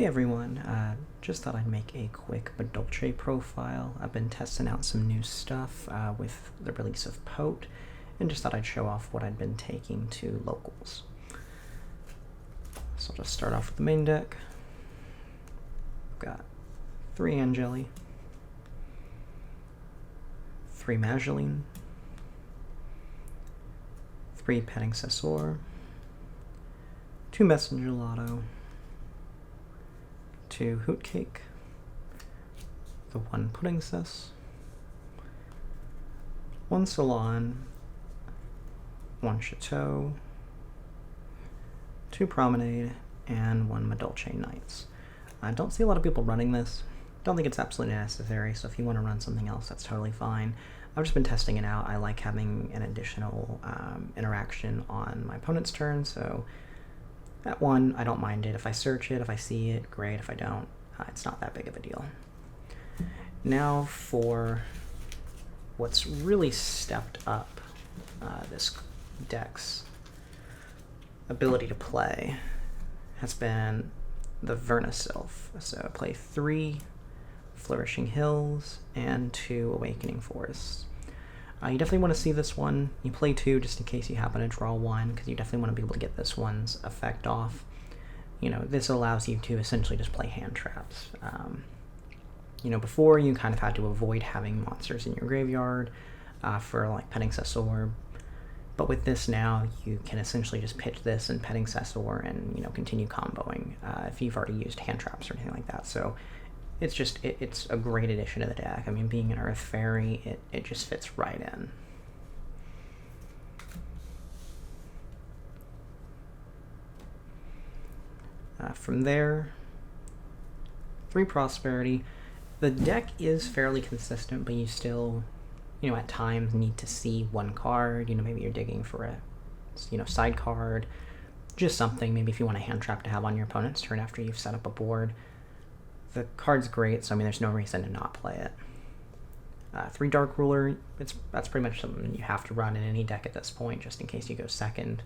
Hey everyone, just thought I'd make a quick Madolche profile. I've been testing out some new stuff with the release of POTE, and just thought I'd show off what I'd been taking to locals. So I'll just start off with the main deck. I've got 3 Angeli, 3 Madolche, 3 Petting Cesor, 2 Messenger Lotto, 2 Hoot Cake, the 1 Pudding Cess, 1 Salon, 1 Chateau, 2 Promenade, and 1 Madolche Nights. I don't see a lot of people running this. Don't think it's absolutely necessary, so if you want to run something else, that's totally fine. I've just been testing it out. I like having an additional interaction on my opponent's turn, so at 1, I don't mind it. If I search it, if I see it, great. If I don't, it's not that big of a deal. Now for what's really stepped up this deck's ability to play has been the Vernusylph. So play 3 Flourishing Hills and 2 Awakening Forests. You definitely want to see this one. You play 2 just in case you happen to draw 1, because you definitely want to be able to get this one's effect off. You know, this allows you to essentially just play hand traps. You know, before you kind of had to avoid having monsters in your graveyard for like Petting Cesor, but with this now, you can essentially just pitch this and Petting Cesor and, you know, continue comboing if you've already used hand traps or anything like that. So it's just, it's a great addition to the deck. I mean, being an Earth Fairy, it just fits right in. From there, 3 Prosperity. The deck is fairly consistent, but you still, you know, at times need to see 1 card. You know, maybe you're digging for a, you know, side card, just something. Maybe if you want a hand trap to have on your opponent's turn after you've set up a board. The card's great, so I mean, there's no reason to not play it. 3 Dark Ruler, that's pretty much something you have to run in any deck at this point, just in case you go second.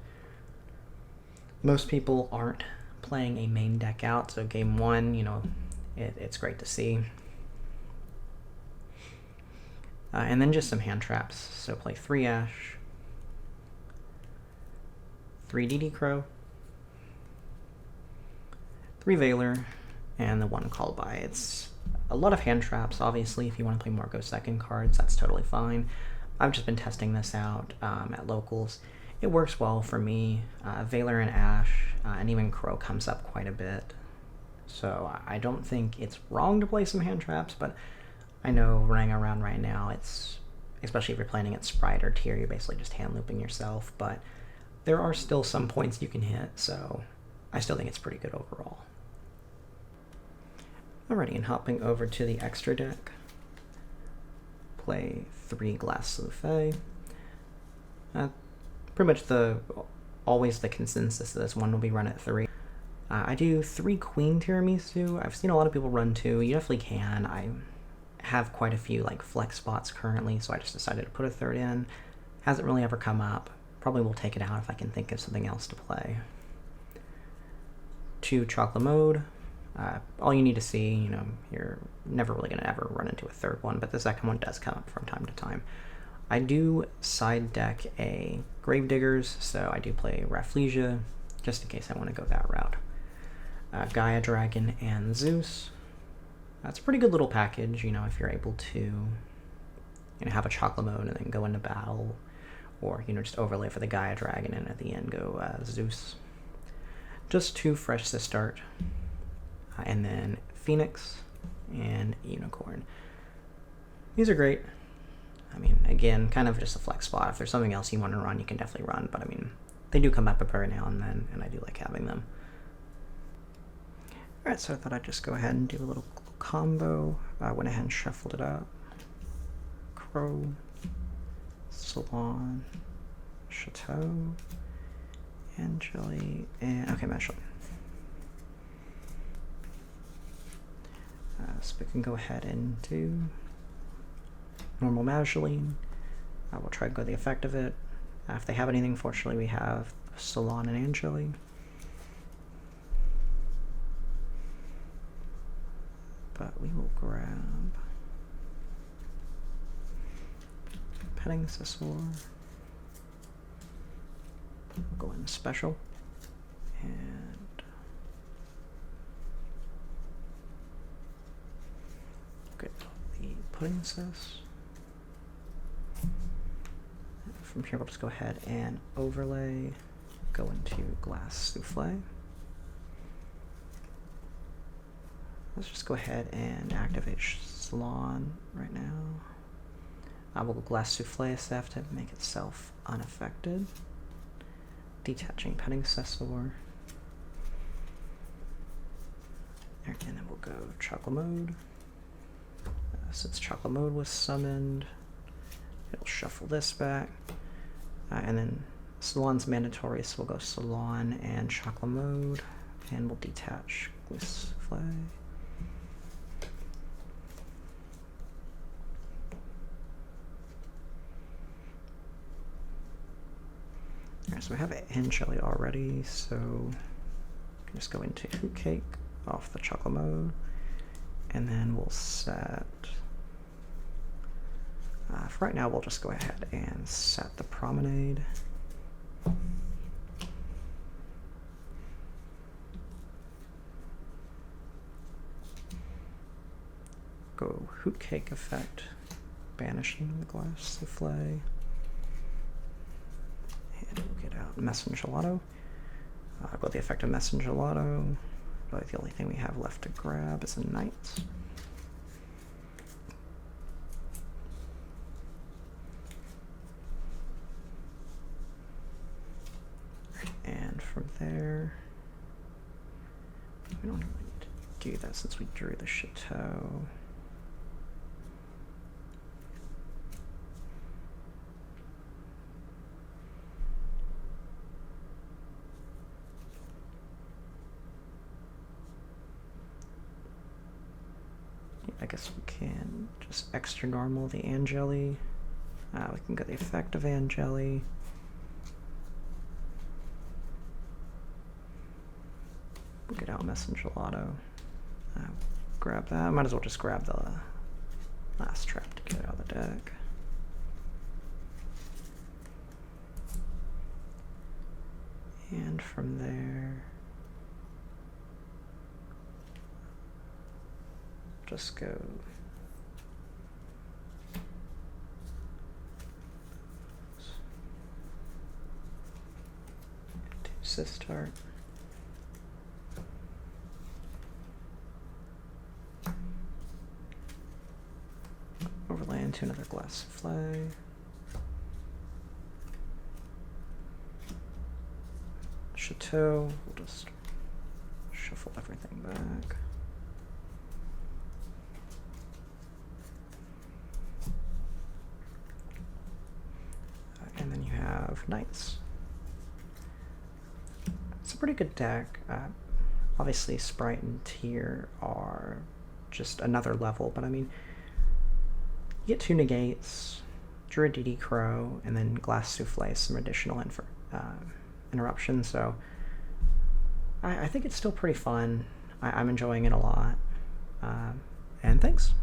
Most people aren't playing a main deck out, so game 1, you know, it's great to see. And then just some hand traps. So play 3 Ash, 3 DD Crow, 3 Veiler, and the 1 Call By. It's a lot of hand traps, obviously. If you want to play more go second cards, that's totally fine. I've just been testing this out at locals. It works well for me. Veiler and Ash, and even Crow comes up quite a bit. So I don't think it's wrong to play some hand traps, but I know running around right now, it's, especially if you're playing at Sprite or Tier, you're basically just hand looping yourself, but there are still some points you can hit, so I still think it's pretty good overall. Alrighty, and hopping over to the extra deck, play 3 Glass Soufflé. Pretty much always the consensus of this one will be run at 3. I do 3 Queen Tiramisu. I've seen a lot of people run 2. You definitely can. I have quite a few like flex spots currently, so I just decided to put a 3rd in. Hasn't really ever come up. Probably will take it out if I can think of something else to play. 2 Chocolate Mode. All you need to see, you know, you're never really going to ever run into a 3rd one, but the 2nd one does come up from time to time. I do side deck a Gravediggers, so I do play Rafflesia, just in case I want to go that route. Gaia Dragon and Zeus. That's a pretty good little package, you know, if you're able to, you know, have a chocolate mode and then go into battle, or, you know, just overlay for the Gaia Dragon and at the end go Zeus. Just 2 fresh to start. And then Phoenix and Unicorn. These are great. I mean, again, kind of just a flex spot. If there's something else you want to run, you can definitely run, but I mean, they do come up every now and then, and I do like having them. Alright, so I thought I'd just go ahead and do a little combo. I went ahead and shuffled it up. Crow, Salon, Chateau, Angeli, and okay, Madolche. So we can go ahead and do normal Madolche. We'll try to go the effect of it. If they have anything, fortunately we have Salon and Angeli. but we will grab Petting Cessor. We'll go in special and get the Pudding Cess. From here, we'll just go ahead and overlay, go into Glass Souffle. Let's just go ahead and activate Salon right now. We'll go Glass Souffle SF to make itself unaffected. Detaching Petting Cessor. And then we'll go Chocolate Mode. Since Chocolate Mode was summoned, it'll shuffle this back. And then Salon's mandatory, so we'll go Salon and Chocolate Mode, and we'll detach Glass Souffle. Alright, so we have Angeli already, so we can just go into Hoot Cake off the Chocolate Mode, and then we'll set. For right now, we'll just go ahead and set the Promenade. Go Hoot Cake effect, banishing the Glass Souffle. And we'll get out Messengelado. Go the effect of Messengelado. Really the only thing we have left to grab is a Knight. And from there, we don't really need to do that since we drew the Chateau. I guess we can just extra normal the Angeli. We can get the effect of Angeli. We'll get out Messengelado. Grab that. Might as well just grab the last trap to get it out of the deck. And from there, just go to Sistart. Overlay into another Glass Souffle. Chateau, we'll just shuffle everything back. And then you have Knights. It's a pretty good deck. Obviously, Sprite and Tier are just another level, but I mean, you get 2 negates, Druid DD Crow, and then Glass Souffle, some additional interruption, so I think it's still pretty fun. I'm enjoying it a lot, and thanks.